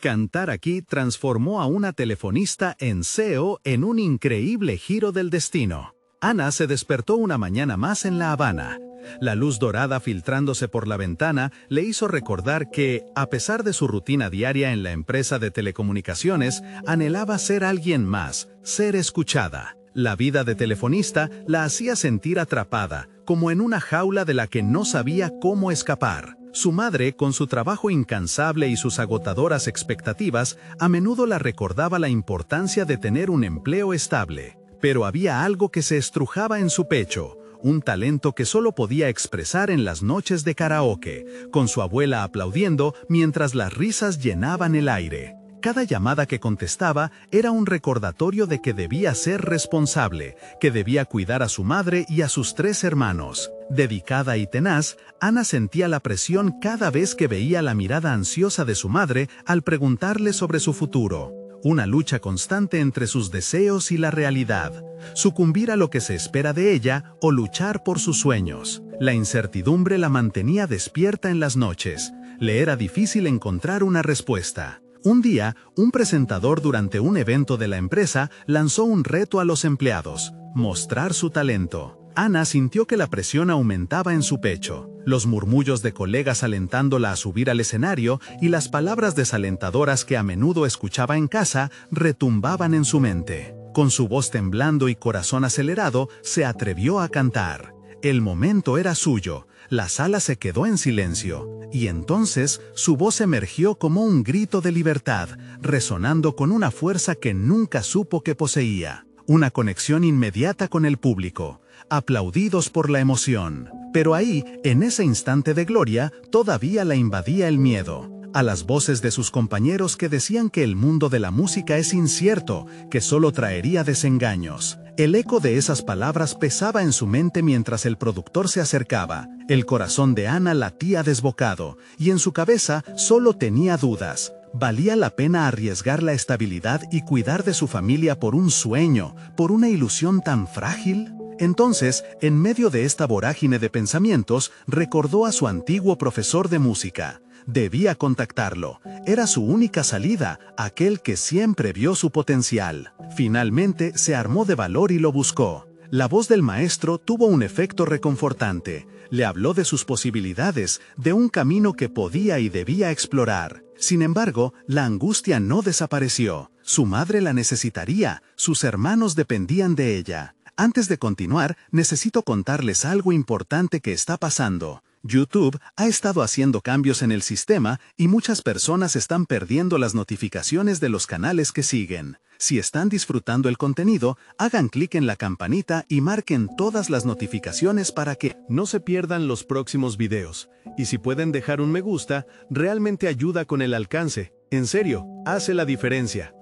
Cantar aquí transformó a una telefonista en CEO en un increíble giro del destino. Ana se despertó una mañana más en La Habana. La luz dorada filtrándose por la ventana le hizo recordar que, a pesar de su rutina diaria en la empresa de telecomunicaciones, anhelaba ser alguien más, ser escuchada. La vida de telefonista la hacía sentir atrapada, como en una jaula de la que no sabía cómo escapar. Su madre, con su trabajo incansable y sus agotadoras expectativas, a menudo la recordaba la importancia de tener un empleo estable. Pero había algo que se estrujaba en su pecho, un talento que solo podía expresar en las noches de karaoke, con su abuela aplaudiendo mientras las risas llenaban el aire. Cada llamada que contestaba era un recordatorio de que debía ser responsable, que debía cuidar a su madre y a sus 3 hermanos. Dedicada y tenaz, Ana sentía la presión cada vez que veía la mirada ansiosa de su madre al preguntarle sobre su futuro. Una lucha constante entre sus deseos y la realidad. Sucumbir a lo que se espera de ella o luchar por sus sueños. La incertidumbre la mantenía despierta en las noches. Le era difícil encontrar una respuesta. Un día, un presentador durante un evento de la empresa lanzó un reto a los empleados: mostrar su talento. Ana sintió que la presión aumentaba en su pecho. Los murmullos de colegas alentándola a subir al escenario y las palabras desalentadoras que a menudo escuchaba en casa retumbaban en su mente. Con su voz temblando y corazón acelerado, se atrevió a cantar. El momento era suyo. La sala se quedó en silencio, y entonces su voz emergió como un grito de libertad, resonando con una fuerza que nunca supo que poseía. Una conexión inmediata con el público, aplaudidos por la emoción. Pero ahí, en ese instante de gloria, todavía la invadía el miedo. A las voces de sus compañeros que decían que el mundo de la música es incierto, que solo traería desengaños. El eco de esas palabras pesaba en su mente mientras el productor se acercaba. El corazón de Ana latía desbocado, y en su cabeza solo tenía dudas. ¿Valía la pena arriesgar la estabilidad y cuidar de su familia por un sueño, por una ilusión tan frágil? Entonces, en medio de esta vorágine de pensamientos, recordó a su antiguo profesor de música. Debía contactarlo. Era su única salida, aquel que siempre vio su potencial. Finalmente, se armó de valor y lo buscó. La voz del maestro tuvo un efecto reconfortante. Le habló de sus posibilidades, de un camino que podía y debía explorar. Sin embargo, la angustia no desapareció. Su madre la necesitaría, sus hermanos dependían de ella. Antes de continuar, necesito contarles algo importante que está pasando. YouTube ha estado haciendo cambios en el sistema y muchas personas están perdiendo las notificaciones de los canales que siguen. Si están disfrutando el contenido, hagan clic en la campanita y marquen todas las notificaciones para que no se pierdan los próximos videos. Y si pueden dejar un me gusta, realmente ayuda con el alcance. En serio, hace la diferencia.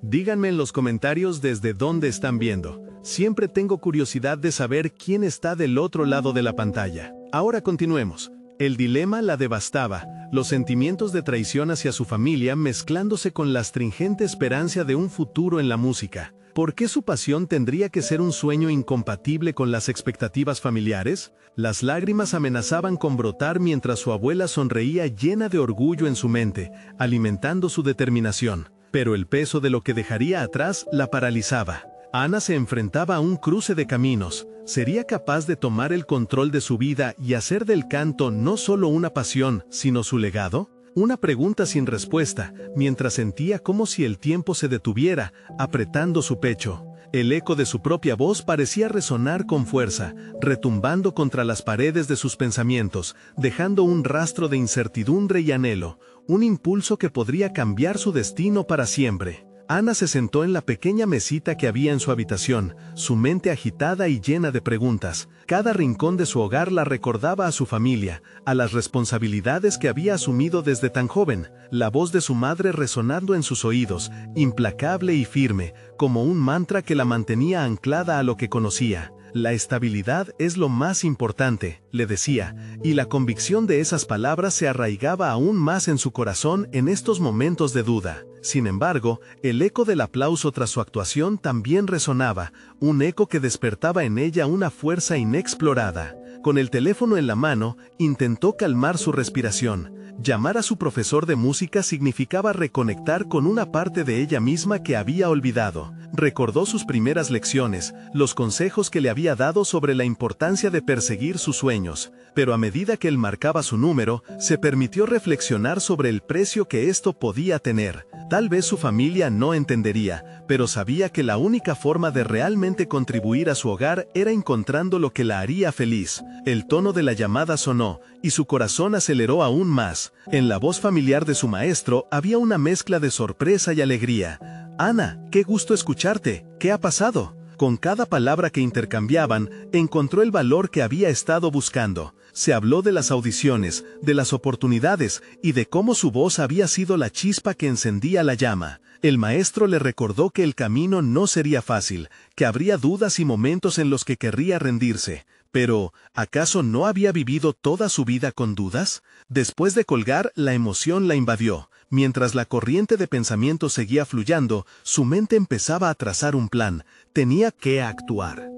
Díganme en los comentarios desde dónde están viendo. Siempre tengo curiosidad de saber quién está del otro lado de la pantalla. Ahora continuemos. El dilema la devastaba, los sentimientos de traición hacia su familia mezclándose con la astringente esperanza de un futuro en la música. ¿Por qué su pasión tendría que ser un sueño incompatible con las expectativas familiares? Las lágrimas amenazaban con brotar mientras su abuela sonreía llena de orgullo en su mente, alimentando su determinación. Pero el peso de lo que dejaría atrás la paralizaba. Ana se enfrentaba a un cruce de caminos. ¿Sería capaz de tomar el control de su vida y hacer del canto no solo una pasión, sino su legado? Una pregunta sin respuesta, mientras sentía como si el tiempo se detuviera, apretando su pecho. El eco de su propia voz parecía resonar con fuerza, retumbando contra las paredes de sus pensamientos, dejando un rastro de incertidumbre y anhelo, un impulso que podría cambiar su destino para siempre. Ana se sentó en la pequeña mesita que había en su habitación, su mente agitada y llena de preguntas. Cada rincón de su hogar la recordaba a su familia, a las responsabilidades que había asumido desde tan joven, la voz de su madre resonando en sus oídos, implacable y firme, como un mantra que la mantenía anclada a lo que conocía. La estabilidad es lo más importante, le decía, y la convicción de esas palabras se arraigaba aún más en su corazón en estos momentos de duda. Sin embargo, el eco del aplauso tras su actuación también resonaba, un eco que despertaba en ella una fuerza inexplorada. Con el teléfono en la mano, intentó calmar su respiración. Llamar a su profesor de música significaba reconectar con una parte de ella misma que había olvidado. Recordó sus primeras lecciones, los consejos que le había dado sobre la importancia de perseguir sus sueños, pero a medida que él marcaba su número, se permitió reflexionar sobre el precio que esto podía tener. Tal vez su familia no entendería, pero sabía que la única forma de realmente contribuir a su hogar era encontrando lo que la haría feliz. El tono de la llamada sonó, y su corazón aceleró aún más. En la voz familiar de su maestro había una mezcla de sorpresa y alegría. «Ana, qué gusto escucharte. ¿Qué ha pasado?». Con cada palabra que intercambiaban, encontró el valor que había estado buscando. Se habló de las audiciones, de las oportunidades y de cómo su voz había sido la chispa que encendía la llama. El maestro le recordó que el camino no sería fácil, que habría dudas y momentos en los que querría rendirse. Pero, ¿acaso no había vivido toda su vida con dudas? Después de colgar, la emoción la invadió. Mientras la corriente de pensamiento seguía fluyendo, su mente empezaba a trazar un plan. Tenía que actuar.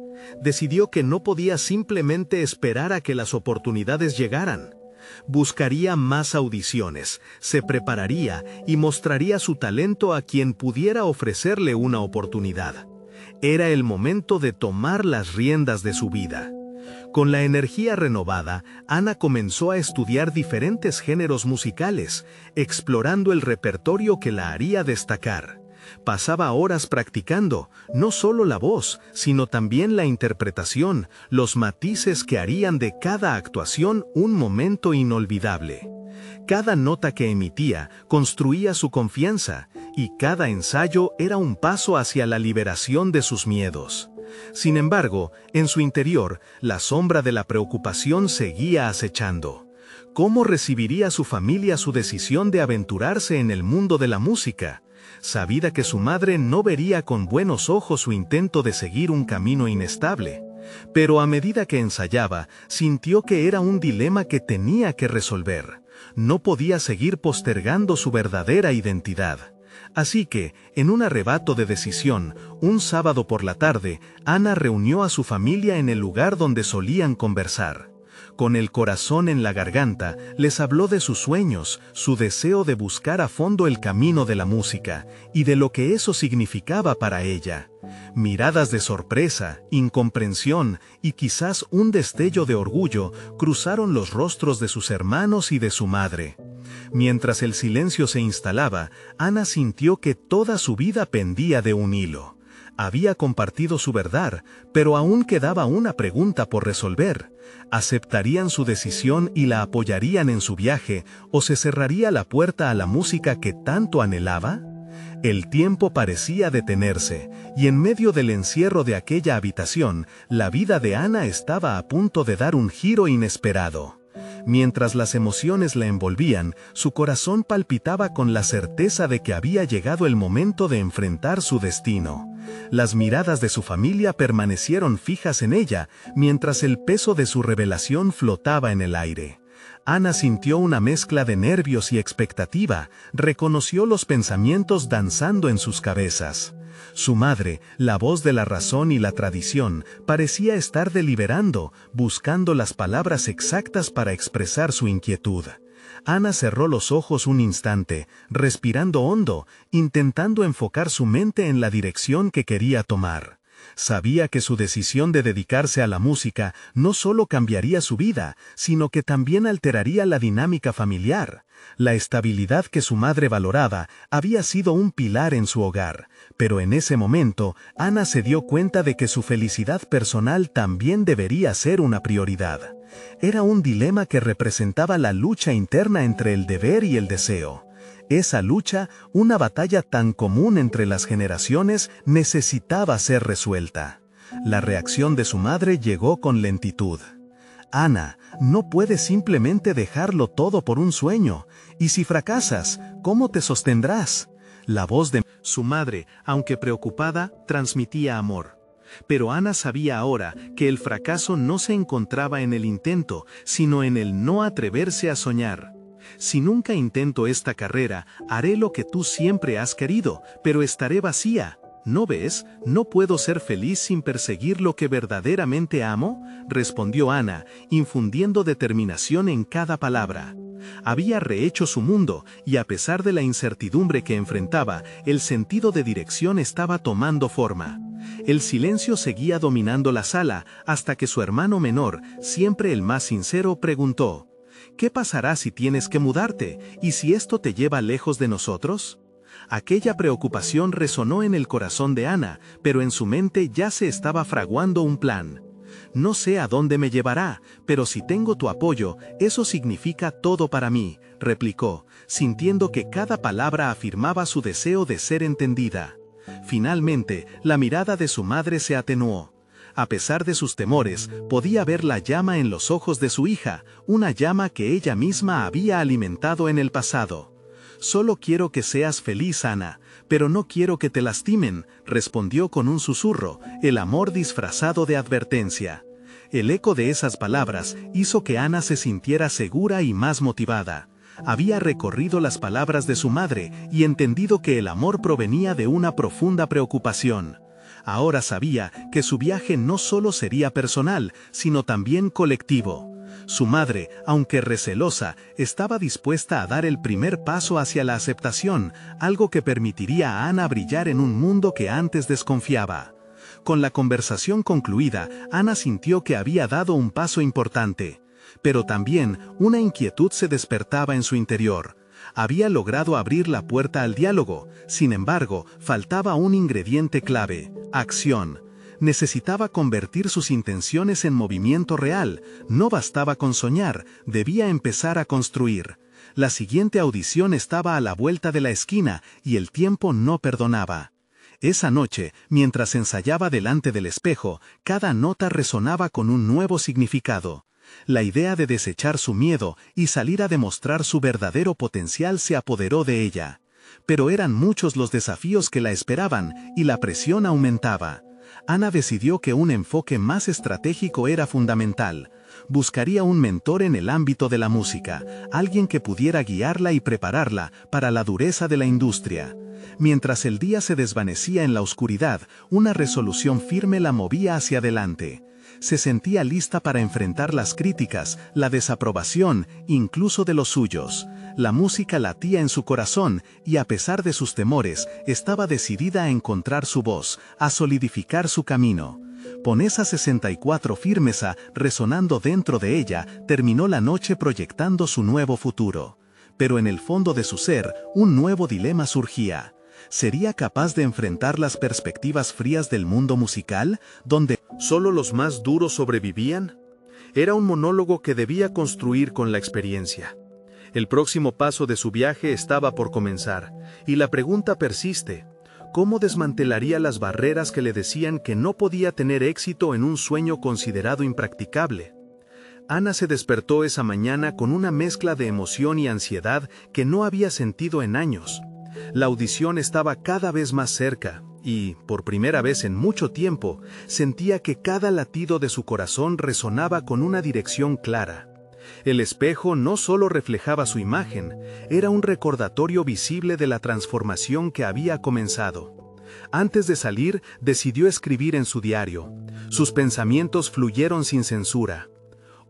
Decidió que no podía simplemente esperar a que las oportunidades llegaran. Buscaría más audiciones, se prepararía y mostraría su talento a quien pudiera ofrecerle una oportunidad. Era el momento de tomar las riendas de su vida. Con la energía renovada, Ana comenzó a estudiar diferentes géneros musicales, explorando el repertorio que la haría destacar. Pasaba horas practicando, no solo la voz, sino también la interpretación, los matices que harían de cada actuación un momento inolvidable. Cada nota que emitía construía su confianza, y cada ensayo era un paso hacia la liberación de sus miedos. Sin embargo, en su interior, la sombra de la preocupación seguía acechando. ¿Cómo recibiría su familia su decisión de aventurarse en el mundo de la música? Sabida que su madre no vería con buenos ojos su intento de seguir un camino inestable. Pero a medida que ensayaba, sintió que era un dilema que tenía que resolver. No podía seguir postergando su verdadera identidad. Así que, en un arrebato de decisión, un sábado por la tarde, Ana reunió a su familia en el lugar donde solían conversar. Con el corazón en la garganta, les habló de sus sueños, su deseo de buscar a fondo el camino de la música, y de lo que eso significaba para ella. Miradas de sorpresa, incomprensión y quizás un destello de orgullo cruzaron los rostros de sus hermanos y de su madre. Mientras el silencio se instalaba, Ana sintió que toda su vida pendía de un hilo. Había compartido su verdad, pero aún quedaba una pregunta por resolver. ¿Aceptarían su decisión y la apoyarían en su viaje, o se cerraría la puerta a la música que tanto anhelaba? El tiempo parecía detenerse, y en medio del encierro de aquella habitación, la vida de Ana estaba a punto de dar un giro inesperado. Mientras las emociones la envolvían, su corazón palpitaba con la certeza de que había llegado el momento de enfrentar su destino. Las miradas de su familia permanecieron fijas en ella, mientras el peso de su revelación flotaba en el aire. Ana sintió una mezcla de nervios y expectativa, reconoció los pensamientos danzando en sus cabezas. Su madre, la voz de la razón y la tradición, parecía estar deliberando, buscando las palabras exactas para expresar su inquietud. Ana cerró los ojos un instante, respirando hondo, intentando enfocar su mente en la dirección que quería tomar. Sabía que su decisión de dedicarse a la música no solo cambiaría su vida, sino que también alteraría la dinámica familiar. La estabilidad que su madre valoraba había sido un pilar en su hogar, pero en ese momento, Ana se dio cuenta de que su felicidad personal también debería ser una prioridad. Era un dilema que representaba la lucha interna entre el deber y el deseo. Esa lucha, una batalla tan común entre las generaciones, necesitaba ser resuelta. La reacción de su madre llegó con lentitud. Ana, no puedes simplemente dejarlo todo por un sueño. Y si fracasas, ¿cómo te sostendrás? La voz de su madre, aunque preocupada, transmitía amor. Pero Ana sabía ahora que el fracaso no se encontraba en el intento, sino en el no atreverse a soñar. Si nunca intento esta carrera, haré lo que tú siempre has querido, pero estaré vacía. ¿No ves? ¿No puedo ser feliz sin perseguir lo que verdaderamente amo? Respondió Ana, infundiendo determinación en cada palabra. Había rehecho su mundo, y a pesar de la incertidumbre que enfrentaba, el sentido de dirección estaba tomando forma. El silencio seguía dominando la sala, hasta que su hermano menor, siempre el más sincero, preguntó: ¿qué pasará si tienes que mudarte, y si esto te lleva lejos de nosotros? Aquella preocupación resonó en el corazón de Ana, pero en su mente ya se estaba fraguando un plan. No sé a dónde me llevará, pero si tengo tu apoyo, eso significa todo para mí, replicó, sintiendo que cada palabra afirmaba su deseo de ser entendida. Finalmente, la mirada de su madre se atenuó. A pesar de sus temores, podía ver la llama en los ojos de su hija, una llama que ella misma había alimentado en el pasado. Solo quiero que seas feliz, Ana, pero no quiero que te lastimen, respondió con un susurro, el amor disfrazado de advertencia. El eco de esas palabras hizo que Ana se sintiera segura y más motivada. Había recorrido las palabras de su madre y entendido que el amor provenía de una profunda preocupación. Ahora sabía que su viaje no solo sería personal, sino también colectivo. Su madre, aunque recelosa, estaba dispuesta a dar el primer paso hacia la aceptación, algo que permitiría a Ana brillar en un mundo que antes desconfiaba. Con la conversación concluida, Ana sintió que había dado un paso importante. Pero también una inquietud se despertaba en su interior. Había logrado abrir la puerta al diálogo, sin embargo, faltaba un ingrediente clave: acción. Necesitaba convertir sus intenciones en movimiento real, no bastaba con soñar, debía empezar a construir. La siguiente audición estaba a la vuelta de la esquina y el tiempo no perdonaba. Esa noche, mientras ensayaba delante del espejo, cada nota resonaba con un nuevo significado. La idea de desechar su miedo y salir a demostrar su verdadero potencial se apoderó de ella. Pero eran muchos los desafíos que la esperaban y la presión aumentaba. Ana decidió que un enfoque más estratégico era fundamental. Buscaría un mentor en el ámbito de la música, alguien que pudiera guiarla y prepararla para la dureza de la industria. Mientras el día se desvanecía en la oscuridad, una resolución firme la movía hacia adelante. Se sentía lista para enfrentar las críticas, la desaprobación, incluso de los suyos. La música latía en su corazón y, a pesar de sus temores, estaba decidida a encontrar su voz, a solidificar su camino. Con esa 64 firmeza resonando dentro de ella, terminó la noche proyectando su nuevo futuro. Pero en el fondo de su ser, un nuevo dilema surgía. ¿Sería capaz de enfrentar las perspectivas frías del mundo musical, donde solo los más duros sobrevivían? Era un monólogo que debía construir con la experiencia. El próximo paso de su viaje estaba por comenzar, y la pregunta persiste: ¿cómo desmantelaría las barreras que le decían que no podía tener éxito en un sueño considerado impracticable? Ana se despertó esa mañana con una mezcla de emoción y ansiedad que no había sentido en años. La audición estaba cada vez más cerca, y, por primera vez en mucho tiempo, sentía que cada latido de su corazón resonaba con una dirección clara. El espejo no solo reflejaba su imagen, era un recordatorio visible de la transformación que había comenzado. Antes de salir, decidió escribir en su diario. Sus pensamientos fluyeron sin censura.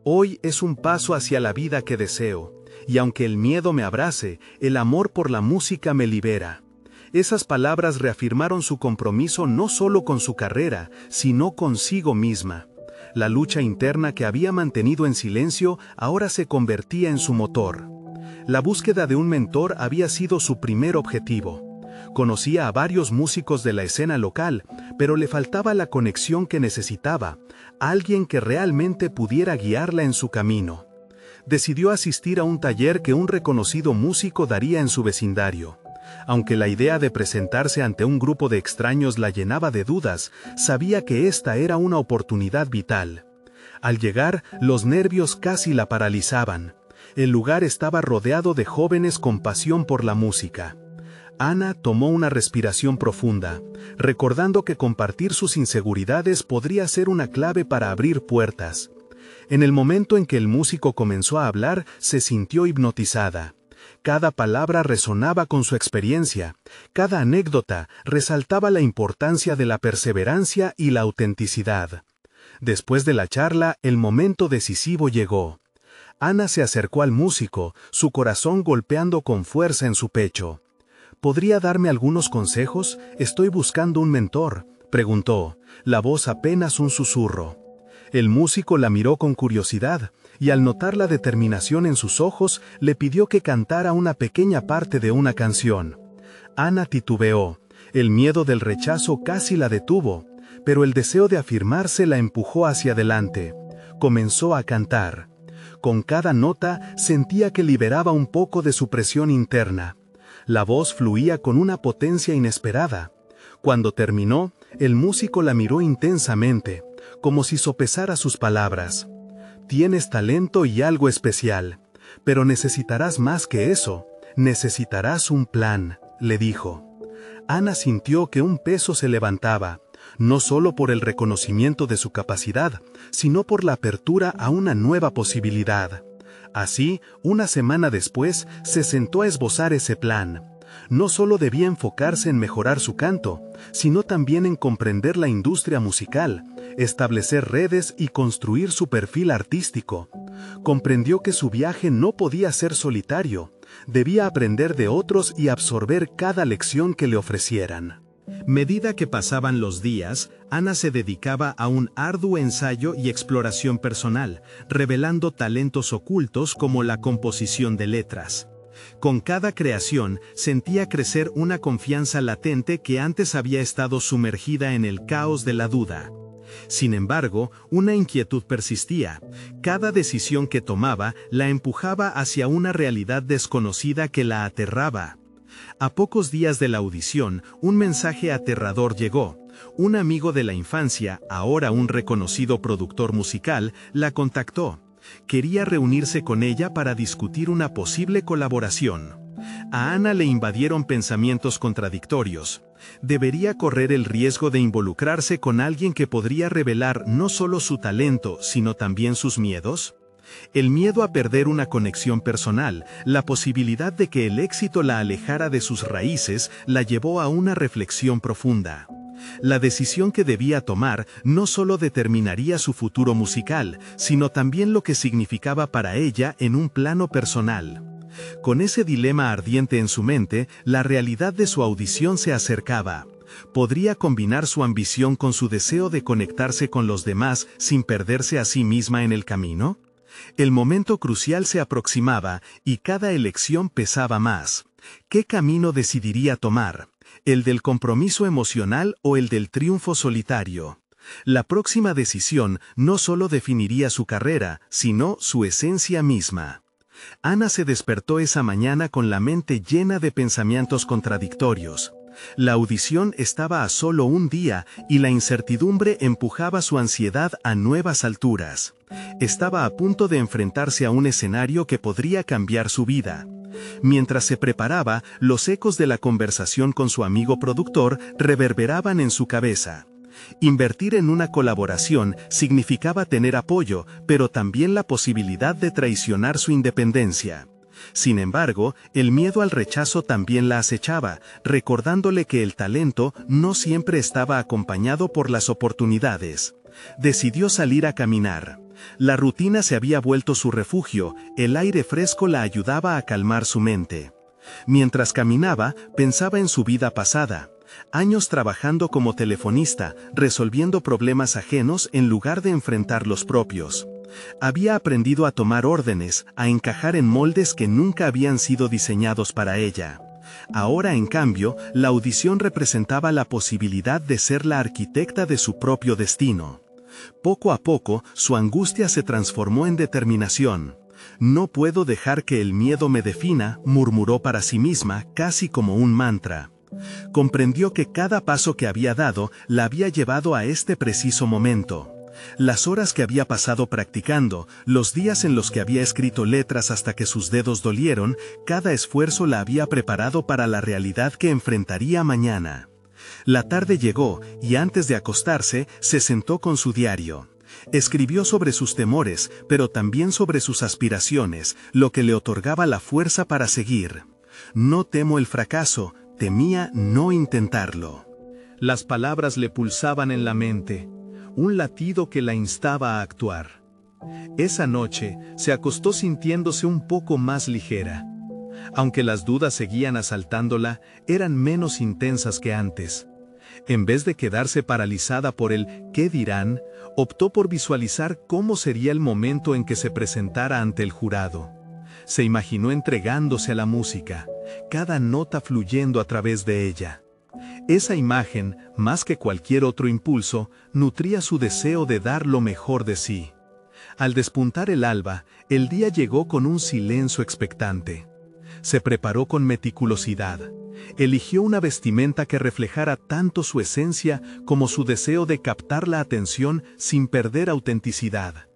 Hoy es un paso hacia la vida que deseo, y aunque el miedo me abrace, el amor por la música me libera. Esas palabras reafirmaron su compromiso no solo con su carrera, sino consigo misma. La lucha interna que había mantenido en silencio ahora se convertía en su motor. La búsqueda de un mentor había sido su primer objetivo. Conocía a varios músicos de la escena local, pero le faltaba la conexión que necesitaba, alguien que realmente pudiera guiarla en su camino. Decidió asistir a un taller que un reconocido músico daría en su vecindario. Aunque la idea de presentarse ante un grupo de extraños la llenaba de dudas, sabía que esta era una oportunidad vital. Al llegar, los nervios casi la paralizaban. El lugar estaba rodeado de jóvenes con pasión por la música. Ana tomó una respiración profunda, recordando que compartir sus inseguridades podría ser una clave para abrir puertas. En el momento en que el músico comenzó a hablar, se sintió hipnotizada. Cada palabra resonaba con su experiencia, cada anécdota resaltaba la importancia de la perseverancia y la autenticidad. Después de la charla, el momento decisivo llegó. Ana se acercó al músico, su corazón golpeando con fuerza en su pecho. ¿Podría darme algunos consejos? Estoy buscando un mentor, preguntó, la voz apenas un susurro. El músico la miró con curiosidad, y al notar la determinación en sus ojos, le pidió que cantara una pequeña parte de una canción. Ana titubeó, el miedo del rechazo casi la detuvo, pero el deseo de afirmarse la empujó hacia adelante. Comenzó a cantar. Con cada nota sentía que liberaba un poco de su presión interna. La voz fluía con una potencia inesperada. Cuando terminó, el músico la miró intensamente, como si sopesara sus palabras. Tienes talento y algo especial, pero necesitarás más que eso, necesitarás un plan, le dijo. Ana sintió que un peso se levantaba, no solo por el reconocimiento de su capacidad, sino por la apertura a una nueva posibilidad. Así, una semana después, se sentó a esbozar ese plan. No solo debía enfocarse en mejorar su canto, sino también en comprender la industria musical, establecer redes y construir su perfil artístico. Comprendió que su viaje no podía ser solitario, debía aprender de otros y absorber cada lección que le ofrecieran. Medida que pasaban los días, Ana se dedicaba a un arduo ensayo y exploración personal, revelando talentos ocultos como la composición de letras. Con cada creación, sentía crecer una confianza latente que antes había estado sumergida en el caos de la duda. Sin embargo, una inquietud persistía. Cada decisión que tomaba la empujaba hacia una realidad desconocida que la aterraba. A pocos días de la audición, un mensaje aterrador llegó. Un amigo de la infancia, ahora un reconocido productor musical, la contactó. Quería reunirse con ella para discutir una posible colaboración. A Ana le invadieron pensamientos contradictorios. ¿Debería correr el riesgo de involucrarse con alguien que podría revelar no solo su talento, sino también sus miedos? El miedo a perder una conexión personal, la posibilidad de que el éxito la alejara de sus raíces, la llevó a una reflexión profunda. La decisión que debía tomar no solo determinaría su futuro musical, sino también lo que significaba para ella en un plano personal. Con ese dilema ardiente en su mente, la realidad de su audición se acercaba. ¿Podría combinar su ambición con su deseo de conectarse con los demás sin perderse a sí misma en el camino? El momento crucial se aproximaba y cada elección pesaba más. ¿Qué camino decidiría tomar? ¿El del compromiso emocional o el del triunfo solitario? La próxima decisión no solo definiría su carrera, sino su esencia misma. Ana se despertó esa mañana con la mente llena de pensamientos contradictorios. La audición estaba a solo un día y la incertidumbre empujaba su ansiedad a nuevas alturas. Estaba a punto de enfrentarse a un escenario que podría cambiar su vida. Mientras se preparaba, los ecos de la conversación con su amigo productor reverberaban en su cabeza. Invertir en una colaboración significaba tener apoyo, pero también la posibilidad de traicionar su independencia. Sin embargo, el miedo al rechazo también la acechaba, recordándole que el talento no siempre estaba acompañado por las oportunidades. Decidió salir a caminar. La rutina se había vuelto su refugio, el aire fresco la ayudaba a calmar su mente. Mientras caminaba, pensaba en su vida pasada. Años trabajando como telefonista, resolviendo problemas ajenos en lugar de enfrentar los propios. Había aprendido a tomar órdenes, a encajar en moldes que nunca habían sido diseñados para ella. Ahora, en cambio, la audición representaba la posibilidad de ser la arquitecta de su propio destino. Poco a poco, su angustia se transformó en determinación. No puedo dejar que el miedo me defina, murmuró para sí misma, casi como un mantra. Comprendió que cada paso que había dado la había llevado a este preciso momento. Las horas que había pasado practicando, los días en los que había escrito letras hasta que sus dedos dolieron, cada esfuerzo la había preparado para la realidad que enfrentaría mañana. La tarde llegó, y antes de acostarse, se sentó con su diario. Escribió sobre sus temores, pero también sobre sus aspiraciones, lo que le otorgaba la fuerza para seguir. No temo el fracaso, temía no intentarlo. Las palabras le pulsaban en la mente, un latido que la instaba a actuar. Esa noche se acostó sintiéndose un poco más ligera. Aunque las dudas seguían asaltándola, eran menos intensas que antes. En vez de quedarse paralizada por el ¿qué dirán?, optó por visualizar cómo sería el momento en que se presentara ante el jurado. Se imaginó entregándose a la música, cada nota fluyendo a través de ella. Esa imagen, más que cualquier otro impulso, nutría su deseo de dar lo mejor de sí. Al despuntar el alba, el día llegó con un silencio expectante. Se preparó con meticulosidad. Eligió una vestimenta que reflejara tanto su esencia como su deseo de captar la atención sin perder autenticidad.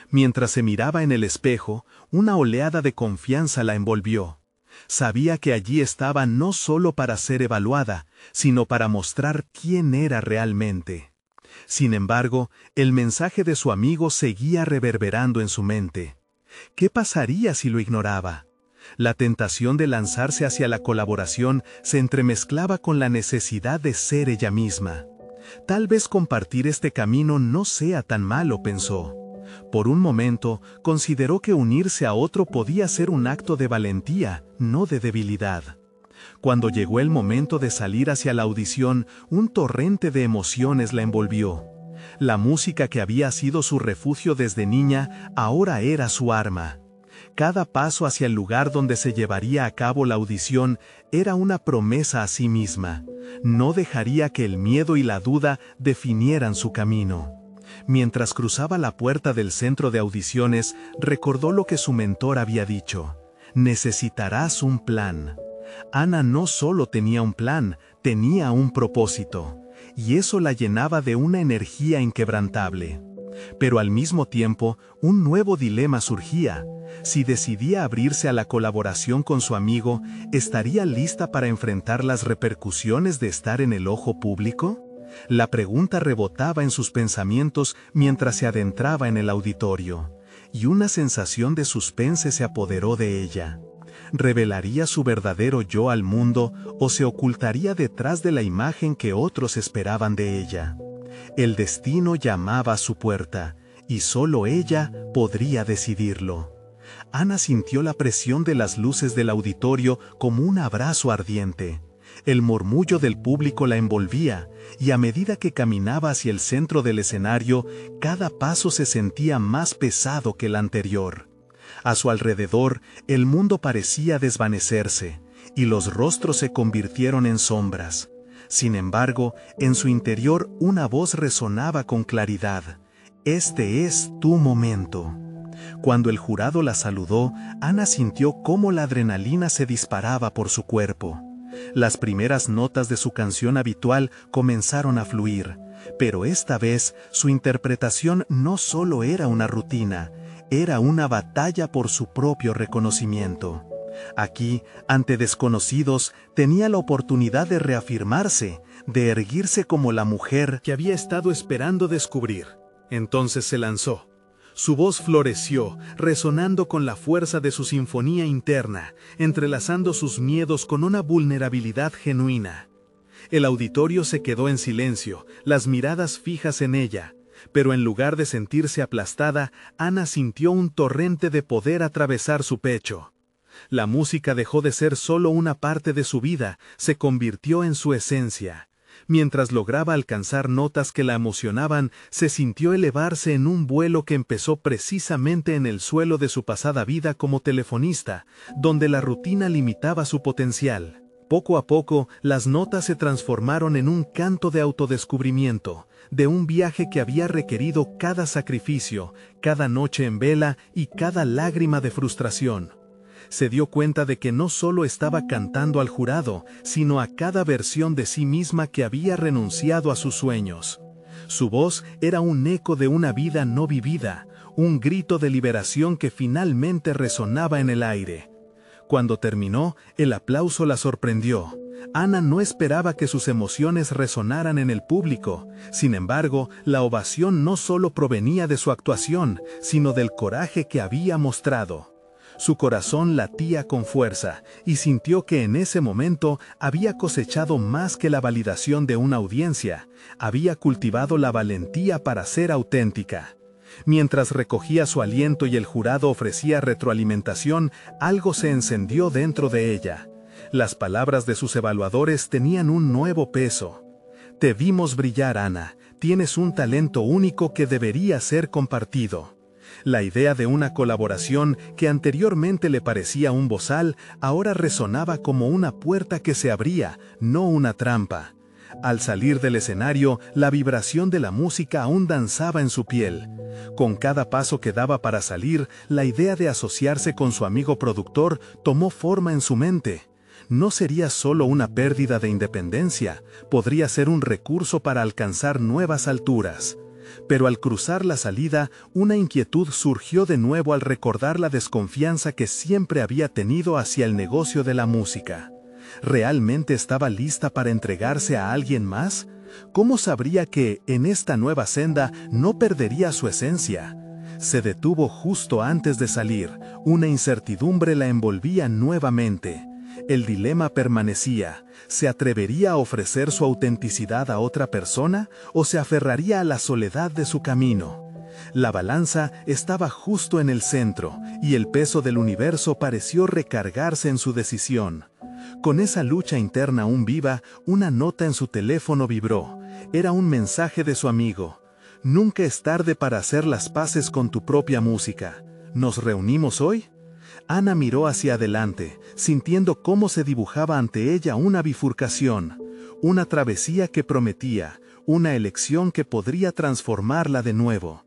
Mientras se miraba en el espejo, una oleada de confianza la envolvió. Sabía que allí estaba no solo para ser evaluada, sino para mostrar quién era realmente. Sin embargo, el mensaje de su amigo seguía reverberando en su mente. ¿Qué pasaría si lo ignoraba? La tentación de lanzarse hacia la colaboración se entremezclaba con la necesidad de ser ella misma. Tal vez compartir este camino no sea tan malo, pensó. Por un momento, consideró que unirse a otro podía ser un acto de valentía, no de debilidad. Cuando llegó el momento de salir hacia la audición, un torrente de emociones la envolvió. La música que había sido su refugio desde niña, ahora era su arma. Cada paso hacia el lugar donde se llevaría a cabo la audición era una promesa a sí misma. No dejaría que el miedo y la duda definieran su camino. Mientras cruzaba la puerta del centro de audiciones, recordó lo que su mentor había dicho. Necesitarás un plan. Ana no solo tenía un plan, tenía un propósito. Y eso la llenaba de una energía inquebrantable. Pero al mismo tiempo, un nuevo dilema surgía. Si decidía abrirse a la colaboración con su amigo, ¿estaría lista para enfrentar las repercusiones de estar en el ojo público? La pregunta rebotaba en sus pensamientos mientras se adentraba en el auditorio, y una sensación de suspense se apoderó de ella. ¿Revelaría su verdadero yo al mundo o se ocultaría detrás de la imagen que otros esperaban de ella? El destino llamaba a su puerta, y solo ella podría decidirlo. Ana sintió la presión de las luces del auditorio como un abrazo ardiente. El murmullo del público la envolvía, y a medida que caminaba hacia el centro del escenario, cada paso se sentía más pesado que el anterior. A su alrededor, el mundo parecía desvanecerse, y los rostros se convirtieron en sombras. Sin embargo, en su interior una voz resonaba con claridad. Este es tu momento. Cuando el jurado la saludó, Ana sintió cómo la adrenalina se disparaba por su cuerpo. Las primeras notas de su canción habitual comenzaron a fluir, pero esta vez su interpretación no solo era una rutina, era una batalla por su propio reconocimiento. Aquí, ante desconocidos, tenía la oportunidad de reafirmarse, de erguirse como la mujer que había estado esperando descubrir. Entonces se lanzó. Su voz floreció, resonando con la fuerza de su sinfonía interna, entrelazando sus miedos con una vulnerabilidad genuina. El auditorio se quedó en silencio, las miradas fijas en ella, pero en lugar de sentirse aplastada, Ana sintió un torrente de poder atravesar su pecho. La música dejó de ser solo una parte de su vida, se convirtió en su esencia. Mientras lograba alcanzar notas que la emocionaban, se sintió elevarse en un vuelo que empezó precisamente en el suelo de su pasada vida como telefonista, donde la rutina limitaba su potencial. Poco a poco, las notas se transformaron en un canto de autodescubrimiento, de un viaje que había requerido cada sacrificio, cada noche en vela y cada lágrima de frustración. Se dio cuenta de que no solo estaba cantando al jurado, sino a cada versión de sí misma que había renunciado a sus sueños. Su voz era un eco de una vida no vivida, un grito de liberación que finalmente resonaba en el aire. Cuando terminó, el aplauso la sorprendió. Ana no esperaba que sus emociones resonaran en el público. Sin embargo, la ovación no solo provenía de su actuación, sino del coraje que había mostrado. Su corazón latía con fuerza y sintió que en ese momento había cosechado más que la validación de una audiencia. Había cultivado la valentía para ser auténtica. Mientras recogía su aliento y el jurado ofrecía retroalimentación, algo se encendió dentro de ella. Las palabras de sus evaluadores tenían un nuevo peso. Te vimos brillar, Ana. Tienes un talento único que debería ser compartido. La idea de una colaboración que anteriormente le parecía un bozal, ahora resonaba como una puerta que se abría, no una trampa. Al salir del escenario, la vibración de la música aún danzaba en su piel. Con cada paso que daba para salir, la idea de asociarse con su amigo productor tomó forma en su mente. No sería solo una pérdida de independencia, podría ser un recurso para alcanzar nuevas alturas. Pero al cruzar la salida, una inquietud surgió de nuevo al recordar la desconfianza que siempre había tenido hacia el negocio de la música. ¿Realmente estaba lista para entregarse a alguien más? ¿Cómo sabría que, en esta nueva senda, no perdería su esencia? Se detuvo justo antes de salir. Una incertidumbre la envolvía nuevamente. El dilema permanecía. ¿Se atrevería a ofrecer su autenticidad a otra persona o se aferraría a la soledad de su camino? La balanza estaba justo en el centro y el peso del universo pareció recargarse en su decisión. Con esa lucha interna aún viva, una nota en su teléfono vibró. Era un mensaje de su amigo. Nunca es tarde para hacer las paces con tu propia música. ¿Nos reunimos hoy? Ana miró hacia adelante, sintiendo cómo se dibujaba ante ella una bifurcación, una travesía que prometía, una elección que podría transformarla de nuevo.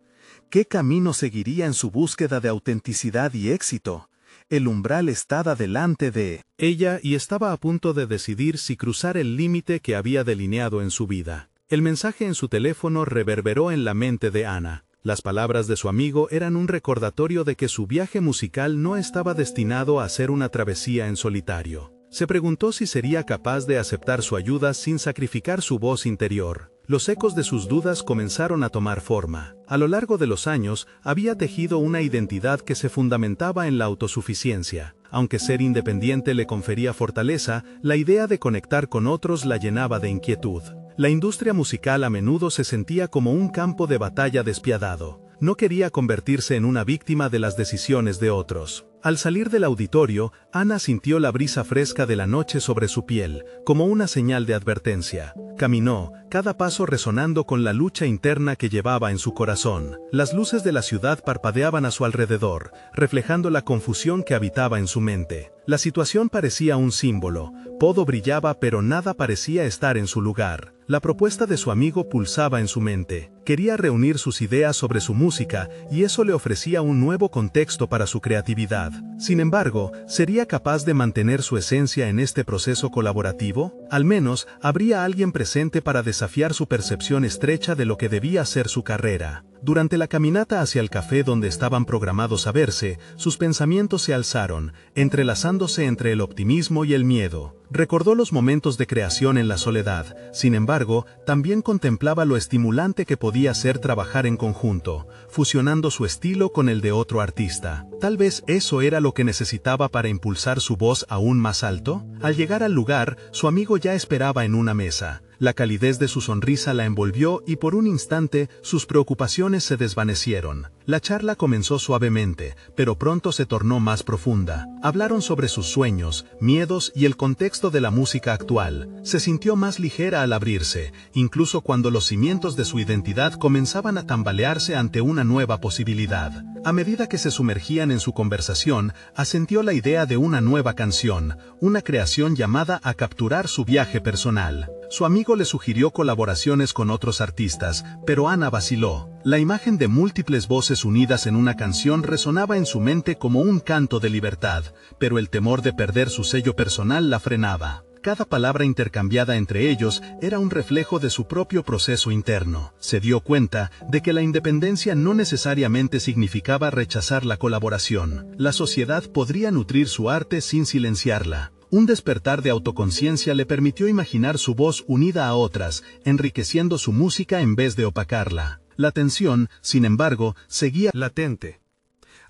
¿Qué camino seguiría en su búsqueda de autenticidad y éxito? El umbral estaba delante de ella y estaba a punto de decidir si cruzar el límite que había delineado en su vida. El mensaje en su teléfono reverberó en la mente de Ana. Las palabras de su amigo eran un recordatorio de que su viaje musical no estaba destinado a ser una travesía en solitario. Se preguntó si sería capaz de aceptar su ayuda sin sacrificar su voz interior. Los ecos de sus dudas comenzaron a tomar forma. A lo largo de los años, había tejido una identidad que se fundamentaba en la autosuficiencia. Aunque ser independiente le confería fortaleza, la idea de conectar con otros la llenaba de inquietud. La industria musical a menudo se sentía como un campo de batalla despiadado. No quería convertirse en una víctima de las decisiones de otros. Al salir del auditorio, Ana sintió la brisa fresca de la noche sobre su piel, como una señal de advertencia. Caminó, cada paso resonando con la lucha interna que llevaba en su corazón. Las luces de la ciudad parpadeaban a su alrededor, reflejando la confusión que habitaba en su mente. La situación parecía un símbolo. Todo brillaba pero nada parecía estar en su lugar. La propuesta de su amigo pulsaba en su mente. Quería reunir sus ideas sobre su música y eso le ofrecía un nuevo contexto para su creatividad. Sin embargo, ¿sería capaz de mantener su esencia en este proceso colaborativo? Al menos, habría alguien presente para desafiar su percepción estrecha de lo que debía ser su carrera. Durante la caminata hacia el café donde estaban programados a verse, sus pensamientos se alzaron, entrelazándose entre el optimismo y el miedo. Recordó los momentos de creación en la soledad, sin embargo, también contemplaba lo estimulante que podía ser trabajar en conjunto, fusionando su estilo con el de otro artista. Tal vez eso era lo que necesitaba para impulsar su voz aún más alto. Al llegar al lugar, su amigo ya esperaba en una mesa. La calidez de su sonrisa la envolvió y por un instante sus preocupaciones se desvanecieron. La charla comenzó suavemente, pero pronto se tornó más profunda. Hablaron sobre sus sueños, miedos y el contexto de la música actual. Se sintió más ligera al abrirse, incluso cuando los cimientos de su identidad comenzaban a tambalearse ante una nueva posibilidad. A medida que se sumergían en su conversación, asintió la idea de una nueva canción, una creación llamada a capturar su viaje personal. Su amigo le sugirió colaboraciones con otros artistas, pero Ana vaciló. La imagen de múltiples voces unidas en una canción resonaba en su mente como un canto de libertad, pero el temor de perder su sello personal la frenaba. Cada palabra intercambiada entre ellos era un reflejo de su propio proceso interno. Se dio cuenta de que la independencia no necesariamente significaba rechazar la colaboración. La sociedad podría nutrir su arte sin silenciarla. Un despertar de autoconciencia le permitió imaginar su voz unida a otras, enriqueciendo su música en vez de opacarla. La tensión, sin embargo, seguía latente.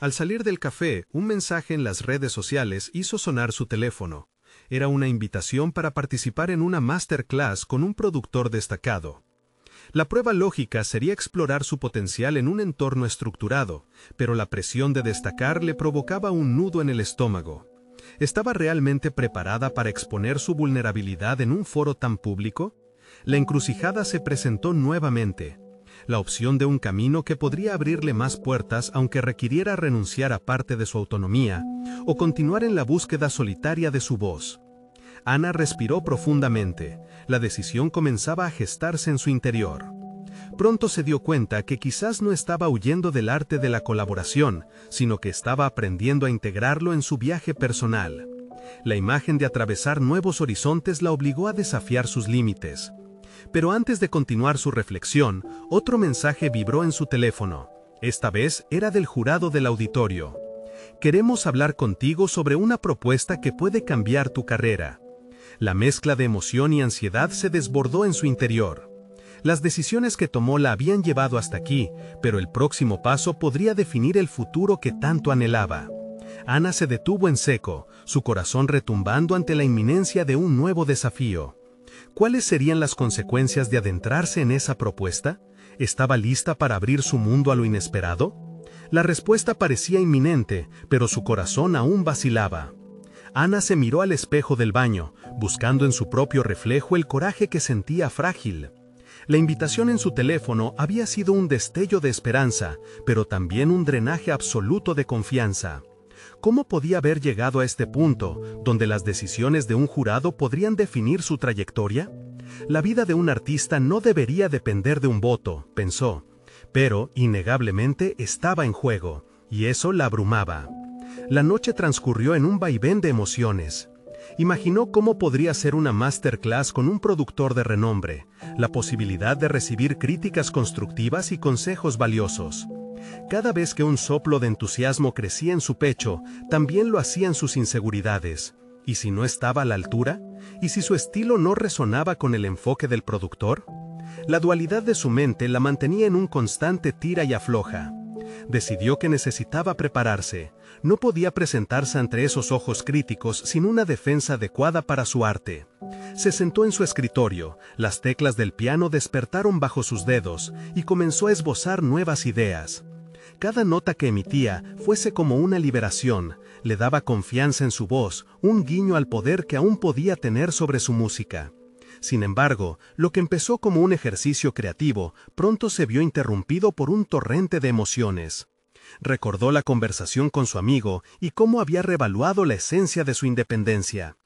Al salir del café, un mensaje en las redes sociales hizo sonar su teléfono. Era una invitación para participar en una masterclass con un productor destacado. La prueba lógica sería explorar su potencial en un entorno estructurado, pero la presión de destacar le provocaba un nudo en el estómago. ¿Estaba realmente preparada para exponer su vulnerabilidad en un foro tan público? La encrucijada se presentó nuevamente. La opción de un camino que podría abrirle más puertas aunque requiriera renunciar a parte de su autonomía, o continuar en la búsqueda solitaria de su voz. Ana respiró profundamente. La decisión comenzaba a gestarse en su interior. Pronto se dio cuenta que quizás no estaba huyendo del arte de la colaboración, sino que estaba aprendiendo a integrarlo en su viaje personal. La imagen de atravesar nuevos horizontes la obligó a desafiar sus límites. Pero antes de continuar su reflexión, otro mensaje vibró en su teléfono. Esta vez era del jurado del auditorio. Queremos hablar contigo sobre una propuesta que puede cambiar tu carrera. La mezcla de emoción y ansiedad se desbordó en su interior. Las decisiones que tomó la habían llevado hasta aquí, pero el próximo paso podría definir el futuro que tanto anhelaba. Ana se detuvo en seco, su corazón retumbando ante la inminencia de un nuevo desafío. ¿Cuáles serían las consecuencias de adentrarse en esa propuesta? ¿Estaba lista para abrir su mundo a lo inesperado? La respuesta parecía inminente, pero su corazón aún vacilaba. Ana se miró al espejo del baño, buscando en su propio reflejo el coraje que sentía frágil. La invitación en su teléfono había sido un destello de esperanza, pero también un drenaje absoluto de confianza. ¿Cómo podía haber llegado a este punto, donde las decisiones de un jurado podrían definir su trayectoria? La vida de un artista no debería depender de un voto, pensó, pero, innegablemente, estaba en juego, y eso la abrumaba. La noche transcurrió en un vaivén de emociones. Imaginó cómo podría ser una masterclass con un productor de renombre, la posibilidad de recibir críticas constructivas y consejos valiosos. Cada vez que un soplo de entusiasmo crecía en su pecho, también lo hacían sus inseguridades. ¿Y si no estaba a la altura? ¿Y si su estilo no resonaba con el enfoque del productor? La dualidad de su mente la mantenía en un constante tira y afloja. Decidió que necesitaba prepararse. No podía presentarse ante esos ojos críticos sin una defensa adecuada para su arte. Se sentó en su escritorio, las teclas del piano despertaron bajo sus dedos y comenzó a esbozar nuevas ideas. Cada nota que emitía fuese como una liberación, le daba confianza en su voz, un guiño al poder que aún podía tener sobre su música. Sin embargo, lo que empezó como un ejercicio creativo, pronto se vio interrumpido por un torrente de emociones. Recordó la conversación con su amigo y cómo había revaluado la esencia de su independencia.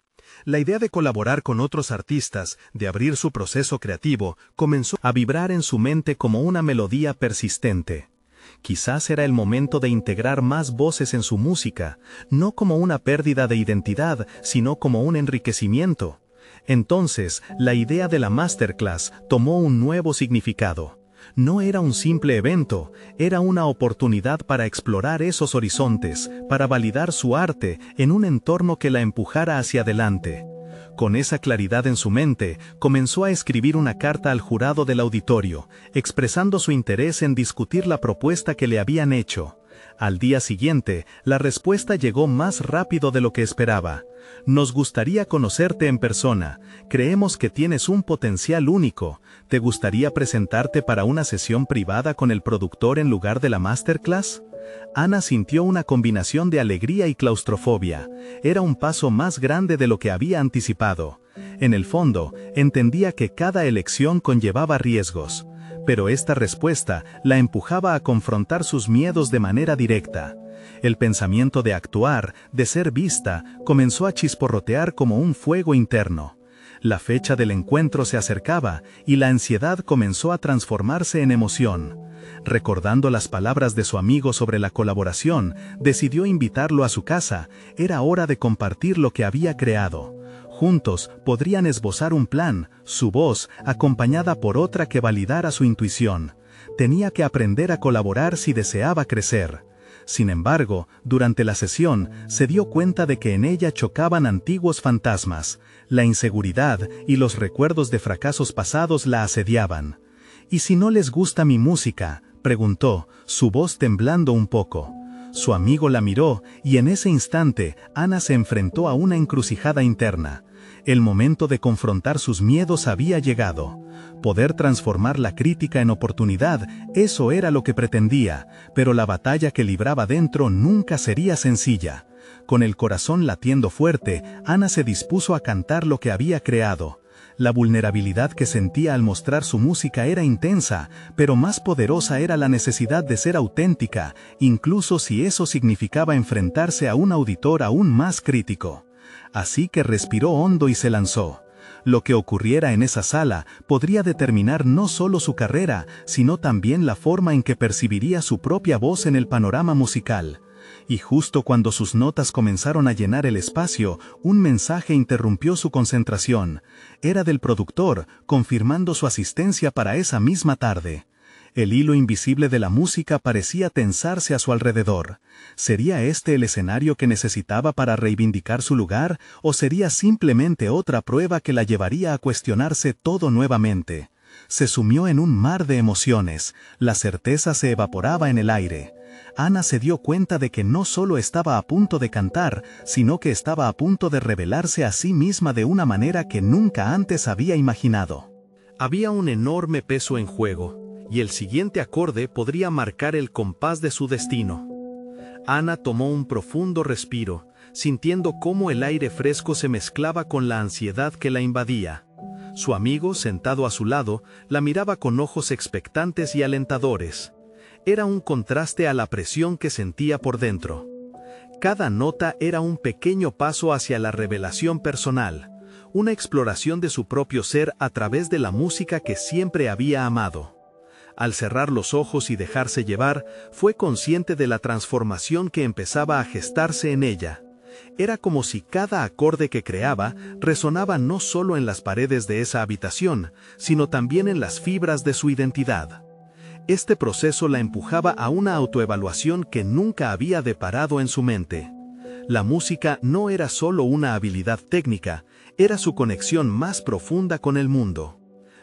La idea de colaborar con otros artistas, de abrir su proceso creativo, comenzó a vibrar en su mente como una melodía persistente. Quizás era el momento de integrar más voces en su música, no como una pérdida de identidad, sino como un enriquecimiento. Entonces, la idea de la masterclass tomó un nuevo significado. No era un simple evento, era una oportunidad para explorar esos horizontes, para validar su arte en un entorno que la empujara hacia adelante. Con esa claridad en su mente, comenzó a escribir una carta al jurado del auditorio, expresando su interés en discutir la propuesta que le habían hecho. Al día siguiente, la respuesta llegó más rápido de lo que esperaba. Nos gustaría conocerte en persona. Creemos que tienes un potencial único. ¿Te gustaría presentarte para una sesión privada con el productor en lugar de la masterclass? Ana sintió una combinación de alegría y claustrofobia. Era un paso más grande de lo que había anticipado. En el fondo, entendía que cada elección conllevaba riesgos. Pero esta respuesta la empujaba a confrontar sus miedos de manera directa. El pensamiento de actuar, de ser vista, comenzó a chisporrotear como un fuego interno. La fecha del encuentro se acercaba y la ansiedad comenzó a transformarse en emoción. Recordando las palabras de su amigo sobre la colaboración, decidió invitarlo a su casa. Era hora de compartir lo que había creado. Juntos podrían esbozar un plan, su voz, acompañada por otra que validara su intuición. Tenía que aprender a colaborar si deseaba crecer. Sin embargo, durante la sesión, se dio cuenta de que en ella chocaban antiguos fantasmas, la inseguridad y los recuerdos de fracasos pasados la asediaban. «¿Y si no les gusta mi música?», preguntó, su voz temblando un poco. Su amigo la miró, y en ese instante, Ana se enfrentó a una encrucijada interna. El momento de confrontar sus miedos había llegado. Poder transformar la crítica en oportunidad, eso era lo que pretendía, pero la batalla que libraba dentro nunca sería sencilla. Con el corazón latiendo fuerte, Ana se dispuso a cantar lo que había creado. La vulnerabilidad que sentía al mostrar su música era intensa, pero más poderosa era la necesidad de ser auténtica, incluso si eso significaba enfrentarse a un auditor aún más crítico. Así que respiró hondo y se lanzó. Lo que ocurriera en esa sala podría determinar no solo su carrera, sino también la forma en que percibiría su propia voz en el panorama musical. Y justo cuando sus notas comenzaron a llenar el espacio, un mensaje interrumpió su concentración. Era del productor, confirmando su asistencia para esa misma tarde. El hilo invisible de la música parecía tensarse a su alrededor. ¿Sería este el escenario que necesitaba para reivindicar su lugar, o sería simplemente otra prueba que la llevaría a cuestionarse todo nuevamente? Se sumió en un mar de emociones, la certeza se evaporaba en el aire. Ana se dio cuenta de que no solo estaba a punto de cantar, sino que estaba a punto de revelarse a sí misma de una manera que nunca antes había imaginado. Había un enorme peso en juego, y el siguiente acorde podría marcar el compás de su destino. Ana tomó un profundo respiro, sintiendo cómo el aire fresco se mezclaba con la ansiedad que la invadía. Su amigo, sentado a su lado, la miraba con ojos expectantes y alentadores. Era un contraste a la presión que sentía por dentro. Cada nota era un pequeño paso hacia la revelación personal, una exploración de su propio ser a través de la música que siempre había amado. Al cerrar los ojos y dejarse llevar, fue consciente de la transformación que empezaba a gestarse en ella. Era como si cada acorde que creaba resonaba no solo en las paredes de esa habitación, sino también en las fibras de su identidad. Este proceso la empujaba a una autoevaluación que nunca había deparado en su mente. La música no era solo una habilidad técnica, era su conexión más profunda con el mundo.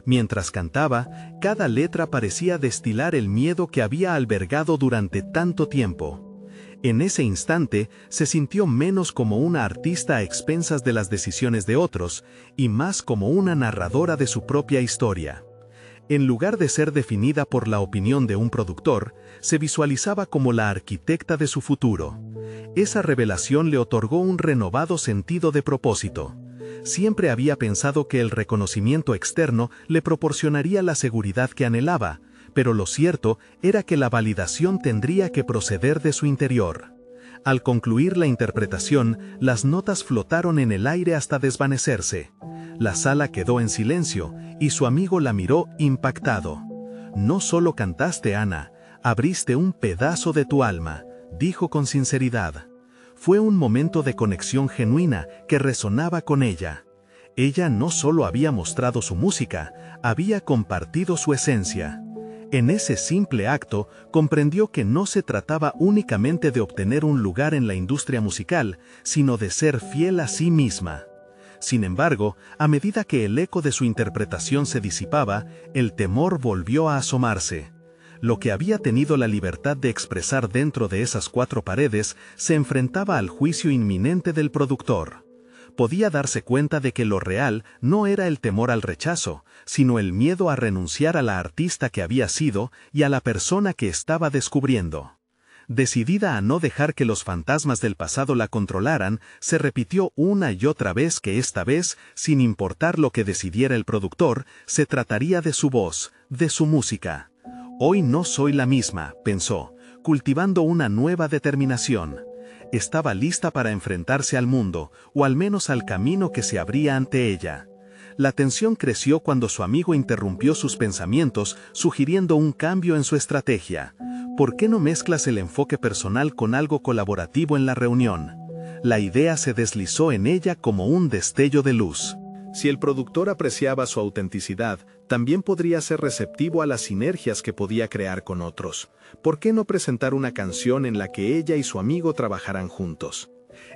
Mientras cantaba, cada letra parecía destilar el miedo que había albergado durante tanto tiempo. En ese instante, se sintió menos como una artista a expensas de las decisiones de otros, y más como una narradora de su propia historia. En lugar de ser definida por la opinión de un productor, se visualizaba como la arquitecta de su futuro. Esa revelación le otorgó un renovado sentido de propósito. Siempre había pensado que el reconocimiento externo le proporcionaría la seguridad que anhelaba, pero lo cierto era que la validación tendría que proceder de su interior. Al concluir la interpretación, las notas flotaron en el aire hasta desvanecerse. La sala quedó en silencio, y su amigo la miró impactado. «No solo cantaste, Ana, abriste un pedazo de tu alma», dijo con sinceridad. Fue un momento de conexión genuina que resonaba con ella. Ella no solo había mostrado su música, había compartido su esencia. En ese simple acto, comprendió que no se trataba únicamente de obtener un lugar en la industria musical, sino de ser fiel a sí misma. Sin embargo, a medida que el eco de su interpretación se disipaba, el temor volvió a asomarse. Lo que había tenido la libertad de expresar dentro de esas 4 paredes se enfrentaba al juicio inminente del productor. Podía darse cuenta de que lo real no era el temor al rechazo, sino el miedo a renunciar a la artista que había sido y a la persona que estaba descubriendo. Decidida a no dejar que los fantasmas del pasado la controlaran, se repitió una y otra vez que esta vez, sin importar lo que decidiera el productor, se trataría de su voz, de su música. «Hoy no soy la misma», pensó, cultivando una nueva determinación. Estaba lista para enfrentarse al mundo, o al menos al camino que se abría ante ella. La tensión creció cuando su amigo interrumpió sus pensamientos, sugiriendo un cambio en su estrategia. «¿Por qué no mezclas el enfoque personal con algo colaborativo en la reunión?». La idea se deslizó en ella como un destello de luz. Si el productor apreciaba su autenticidad, también podría ser receptivo a las sinergias que podía crear con otros. ¿Por qué no presentar una canción en la que ella y su amigo trabajaran juntos?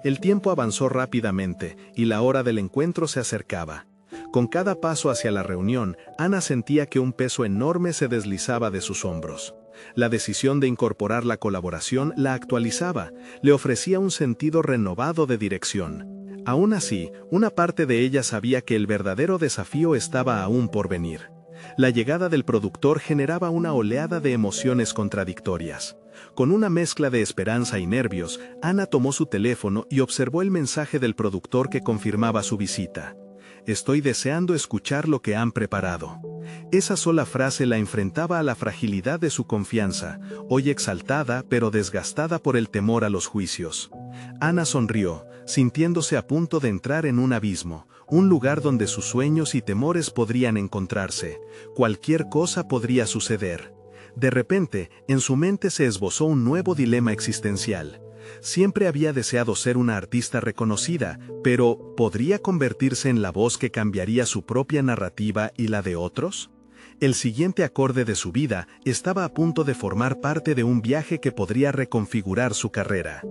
El tiempo avanzó rápidamente y la hora del encuentro se acercaba. Con cada paso hacia la reunión, Ana sentía que un peso enorme se deslizaba de sus hombros. La decisión de incorporar la colaboración la actualizaba, le ofrecía un sentido renovado de dirección. Aún así, una parte de ella sabía que el verdadero desafío estaba aún por venir. La llegada del productor generaba una oleada de emociones contradictorias. Con una mezcla de esperanza y nervios, Ana tomó su teléfono y observó el mensaje del productor que confirmaba su visita. «Estoy deseando escuchar lo que han preparado». Esa sola frase la enfrentaba a la fragilidad de su confianza, hoy exaltada pero desgastada por el temor a los juicios. Ana sonrió, sintiéndose a punto de entrar en un abismo, un lugar donde sus sueños y temores podrían encontrarse. Cualquier cosa podría suceder. De repente, en su mente se esbozó un nuevo dilema existencial. Siempre había deseado ser una artista reconocida, pero ¿podría convertirse en la voz que cambiaría su propia narrativa y la de otros? El siguiente acorde de su vida estaba a punto de formar parte de un viaje que podría reconfigurar su carrera.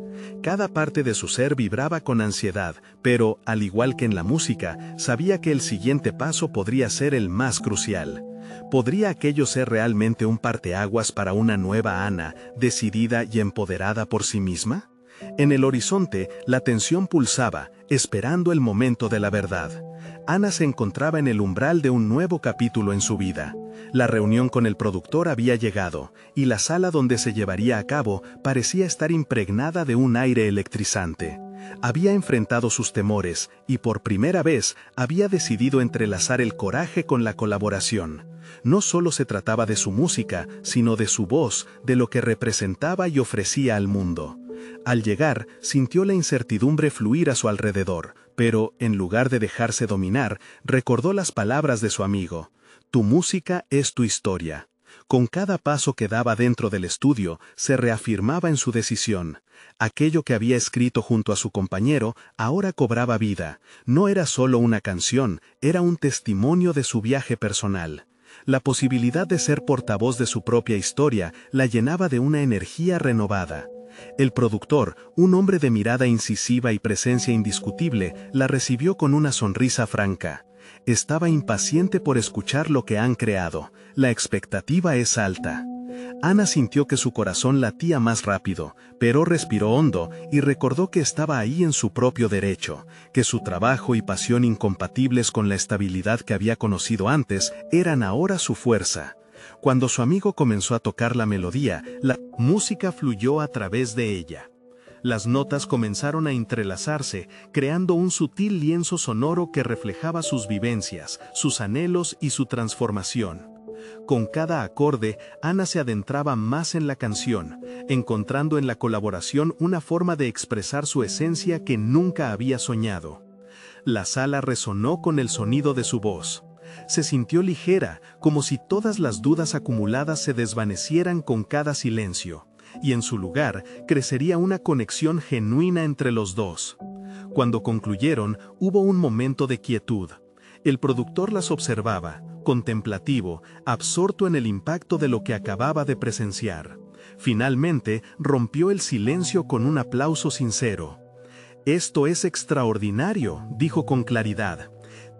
Cada parte de su ser vibraba con ansiedad, pero, al igual que en la música, sabía que el siguiente paso podría ser el más crucial. ¿Podría aquello ser realmente un parteaguas para una nueva Ana, decidida y empoderada por sí misma? En el horizonte, la tensión pulsaba, esperando el momento de la verdad. Ana se encontraba en el umbral de un nuevo capítulo en su vida. La reunión con el productor había llegado, y la sala donde se llevaría a cabo parecía estar impregnada de un aire electrizante. Había enfrentado sus temores, y por primera vez había decidido entrelazar el coraje con la colaboración. No solo se trataba de su música, sino de su voz, de lo que representaba y ofrecía al mundo. Al llegar, sintió la incertidumbre fluir a su alrededor, pero, en lugar de dejarse dominar, recordó las palabras de su amigo: «Tu música es tu historia». Con cada paso que daba dentro del estudio, se reafirmaba en su decisión. Aquello que había escrito junto a su compañero ahora cobraba vida. No era solo una canción, era un testimonio de su viaje personal. La posibilidad de ser portavoz de su propia historia la llenaba de una energía renovada. El productor, un hombre de mirada incisiva y presencia indiscutible, la recibió con una sonrisa franca. Estaba impaciente por escuchar lo que han creado. La expectativa es alta. Ana sintió que su corazón latía más rápido, pero respiró hondo y recordó que estaba ahí en su propio derecho, que su trabajo y pasión incompatibles con la estabilidad que había conocido antes eran ahora su fuerza. Cuando su amigo comenzó a tocar la melodía, la música fluyó a través de ella. Las notas comenzaron a entrelazarse, creando un sutil lienzo sonoro que reflejaba sus vivencias, sus anhelos y su transformación. Con cada acorde, Ana se adentraba más en la canción, encontrando en la colaboración una forma de expresar su esencia que nunca había soñado. La sala resonó con el sonido de su voz. Se sintió ligera, como si todas las dudas acumuladas se desvanecieran con cada silencio, y en su lugar crecería una conexión genuina entre los dos. Cuando concluyeron, hubo un momento de quietud. El productor las observaba, contemplativo, absorto en el impacto de lo que acababa de presenciar. Finalmente, rompió el silencio con un aplauso sincero. «Esto es extraordinario», dijo con claridad.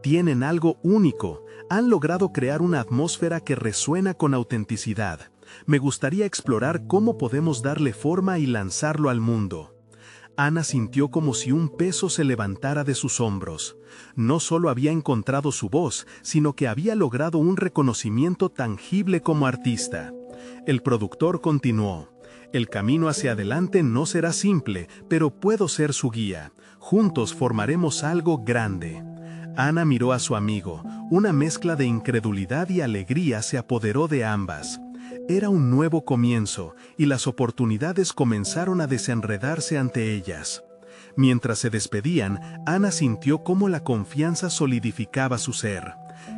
«Tienen algo único, han logrado crear una atmósfera que resuena con autenticidad. Me gustaría explorar cómo podemos darle forma y lanzarlo al mundo». Ana sintió como si un peso se levantara de sus hombros. No solo había encontrado su voz, sino que había logrado un reconocimiento tangible como artista. El productor continuó: «El camino hacia adelante no será simple, pero puedo ser su guía. Juntos formaremos algo grande». Ana miró a su amigo. Una mezcla de incredulidad y alegría se apoderó de ambas. Era un nuevo comienzo, y las oportunidades comenzaron a desenredarse ante ellas. Mientras se despedían, Ana sintió cómo la confianza solidificaba su ser.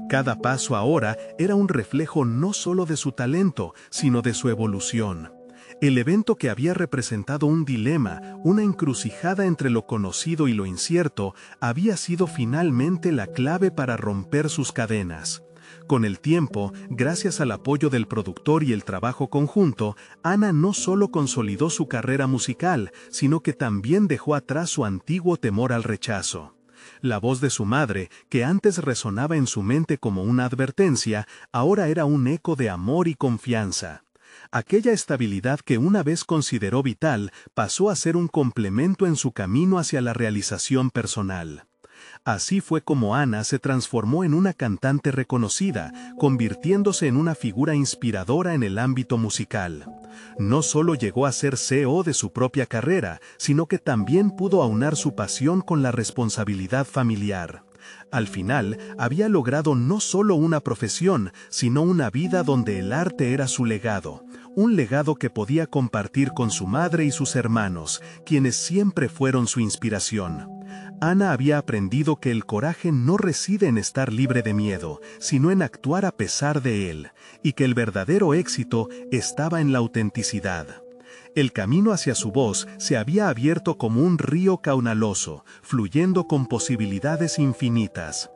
Cada paso ahora era un reflejo no solo de su talento, sino de su evolución. El evento que había representado un dilema, una encrucijada entre lo conocido y lo incierto, había sido finalmente la clave para romper sus cadenas. Con el tiempo, gracias al apoyo del productor y el trabajo conjunto, Ana no solo consolidó su carrera musical, sino que también dejó atrás su antiguo temor al rechazo. La voz de su madre, que antes resonaba en su mente como una advertencia, ahora era un eco de amor y confianza. Aquella estabilidad que una vez consideró vital pasó a ser un complemento en su camino hacia la realización personal. Así fue como Ana se transformó en una cantante reconocida, convirtiéndose en una figura inspiradora en el ámbito musical. No solo llegó a ser CEO de su propia carrera, sino que también pudo aunar su pasión con la responsabilidad familiar. Al final, había logrado no solo una profesión, sino una vida donde el arte era su legado, un legado que podía compartir con su madre y sus hermanos, quienes siempre fueron su inspiración. Ana había aprendido que el coraje no reside en estar libre de miedo, sino en actuar a pesar de él, y que el verdadero éxito estaba en la autenticidad. El camino hacia su voz se había abierto como un río caudaloso, fluyendo con posibilidades infinitas.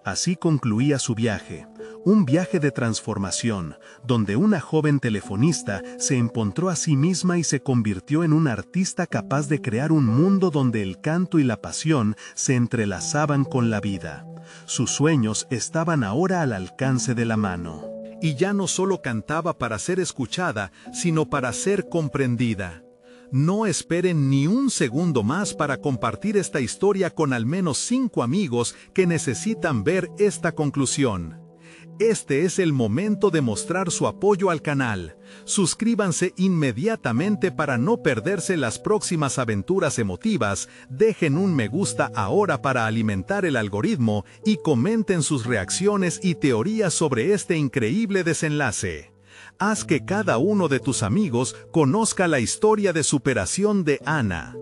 Así concluía su viaje, un viaje de transformación, donde una joven telefonista se encontró a sí misma y se convirtió en una artista capaz de crear un mundo donde el canto y la pasión se entrelazaban con la vida. Sus sueños estaban ahora al alcance de la mano. Y ya no solo cantaba para ser escuchada, sino para ser comprendida. No esperen ni un segundo más para compartir esta historia con al menos 5 amigos que necesitan ver esta conclusión. Este es el momento de mostrar su apoyo al canal. Suscríbanse inmediatamente para no perderse las próximas aventuras emotivas, dejen un me gusta ahora para alimentar el algoritmo y comenten sus reacciones y teorías sobre este increíble desenlace. Haz que cada uno de tus amigos conozca la historia de superación de Ana.